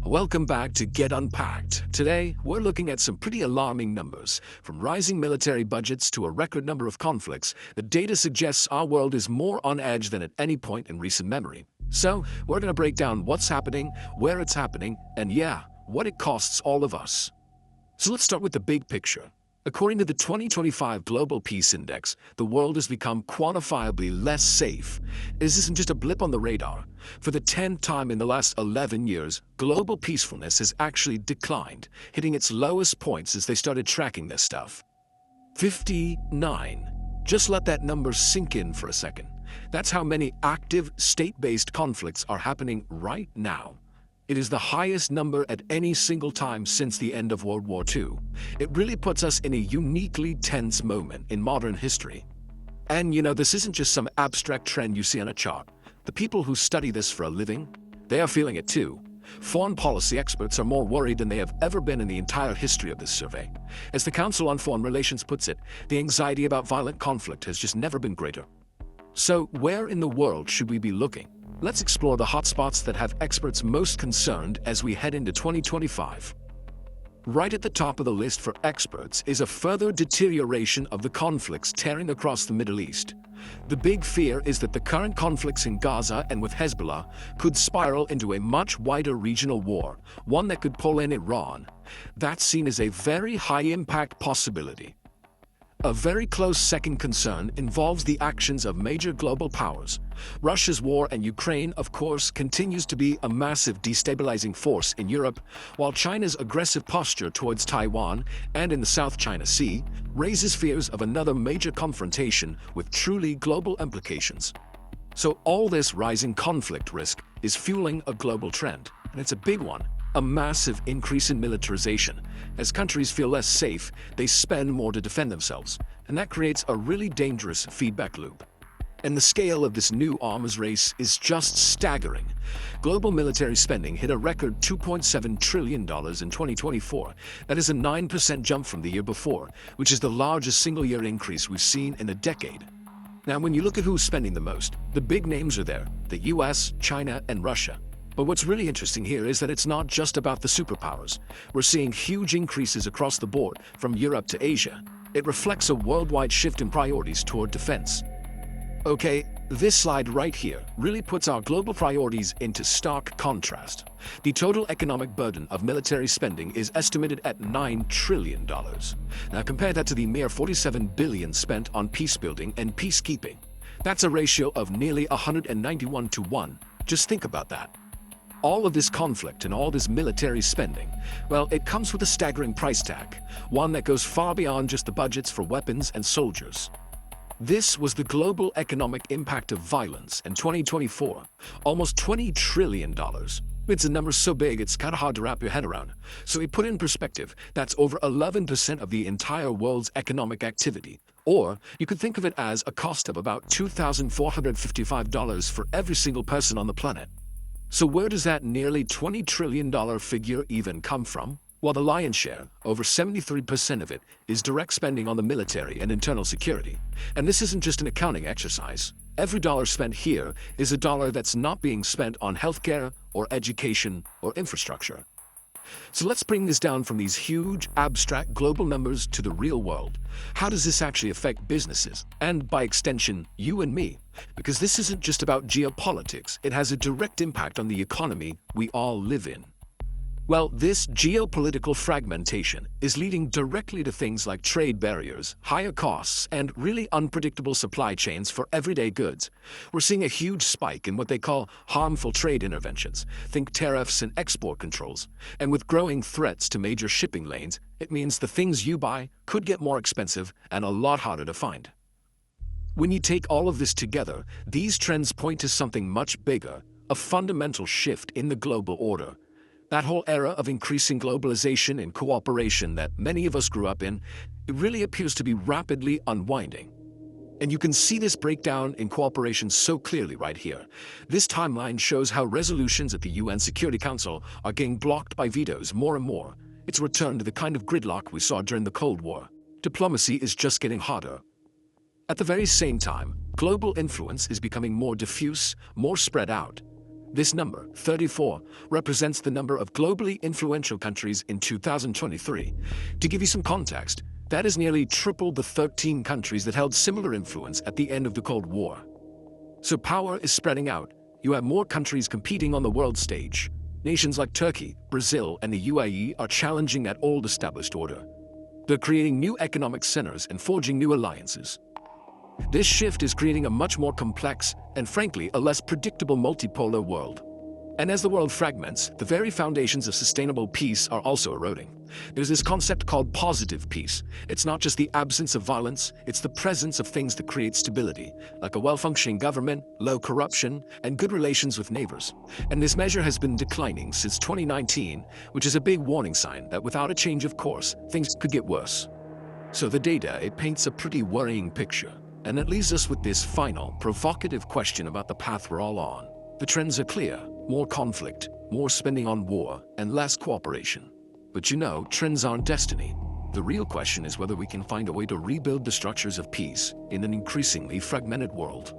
Welcome back to Get Unpacked. Today, we're looking at some pretty alarming numbers. From rising military budgets to a record number of conflicts, the data suggests our world is more on edge than at any point in recent memory. So, we're going to break down what's happening, where it's happening, and what it costs all of us. So let's start with the big picture. According to the 2025 Global Peace Index, the world has become quantifiably less safe. This isn't just a blip on the radar. For the 10th time in the last 11 years, global peacefulness has actually declined, hitting its lowest points as they started tracking this stuff. 59. Just let that number sink in for a second. That's how many active, state-based conflicts are happening right now. It is the highest number at any single time since the end of World War II. It really puts us in a uniquely tense moment in modern history. And this isn't just some abstract trend you see on a chart. The people who study this for a living, they are feeling it too. Foreign policy experts are more worried than they have ever been in the entire history of this survey. As the Council on Foreign Relations puts it, the anxiety about violent conflict has just never been greater. So where in the world should we be looking? Let's explore the hotspots that have experts most concerned as we head into 2025. Right at the top of the list for experts is a further deterioration of the conflicts tearing across the Middle East. The big fear is that the current conflicts in Gaza and with Hezbollah could spiral into a much wider regional war, one that could pull in Iran. That's seen as a very high-impact possibility. A very close second concern involves the actions of major global powers. Russia's war in Ukraine, of course, continues to be a massive destabilizing force in Europe, while China's aggressive posture towards Taiwan and in the South China Sea raises fears of another major confrontation with truly global implications. So all this rising conflict risk is fueling a global trend, and it's a big one. A massive increase in militarization. As countries feel less safe, they spend more to defend themselves, and that creates a really dangerous feedback loop. And the scale of this new arms race is just staggering. Global military spending hit a record $2.7 trillion in 2024. That is a 9% jump from the year before, which is the largest single-year increase we've seen in a decade. Now, when you look at who's spending the most, the big names are there: the US, China, and Russia. But what's really interesting here is that it's not just about the superpowers. We're seeing huge increases across the board, from Europe to Asia. It reflects a worldwide shift in priorities toward defense. Okay, this slide right here really puts our global priorities into stark contrast. The total economic burden of military spending is estimated at $9 trillion. Now compare that to the mere $47 billion spent on peacebuilding and peacekeeping. That's a ratio of nearly 191 to 1. Just think about that. All of this conflict and all this military spending, well, it comes with a staggering price tag, one that goes far beyond just the budgets for weapons and soldiers. This was the global economic impact of violence in 2024, almost $20 trillion. It's a number so big it's kind of hard to wrap your head around. So we put in perspective, that's over 11% of the entire world's economic activity. Or you could think of it as a cost of about $2,455 for every single person on the planet. So where does that nearly $20 trillion figure even come from? Well, the lion's share, over 73% of it, is direct spending on the military and internal security. And this isn't just an accounting exercise. Every dollar spent here is a dollar that's not being spent on healthcare or education or infrastructure. So let's bring this down from these huge, abstract global numbers to the real world. How does this actually affect businesses? And by extension, you and me? Because this isn't just about geopolitics, it has a direct impact on the economy we all live in. Well, this geopolitical fragmentation is leading directly to things like trade barriers, higher costs, and really unpredictable supply chains for everyday goods. We're seeing a huge spike in what they call harmful trade interventions, think tariffs and export controls. And with growing threats to major shipping lanes, it means the things you buy could get more expensive and a lot harder to find. When you take all of this together, these trends point to something much bigger, a fundamental shift in the global order. That whole era of increasing globalization and cooperation that many of us grew up in, it really appears to be rapidly unwinding. And you can see this breakdown in cooperation so clearly right here. This timeline shows how resolutions at the UN Security Council are getting blocked by vetoes more and more. It's a return to the kind of gridlock we saw during the Cold War. Diplomacy is just getting harder. At the very same time, global influence is becoming more diffuse, more spread out. This number, 34, represents the number of globally influential countries in 2023. To give you some context, that is nearly triple the 13 countries that held similar influence at the end of the Cold War. So power is spreading out. You have more countries competing on the world stage. Nations like Turkey, Brazil, and the UAE are challenging that old established order. They're creating new economic centers and forging new alliances. This shift is creating a much more complex and, frankly, a less predictable multipolar world. And as the world fragments, the very foundations of sustainable peace are also eroding. There's this concept called positive peace. It's not just the absence of violence, it's the presence of things that create stability, like a well-functioning government, low corruption, and good relations with neighbors. And this measure has been declining since 2019, which is a big warning sign that without a change of course, things could get worse. So the data, it paints a pretty worrying picture. And it leaves us with this final, provocative question about the path we're all on. The trends are clear: more conflict, more spending on war, and less cooperation. But you know, trends aren't destiny. The real question is whether we can find a way to rebuild the structures of peace in an increasingly fragmented world.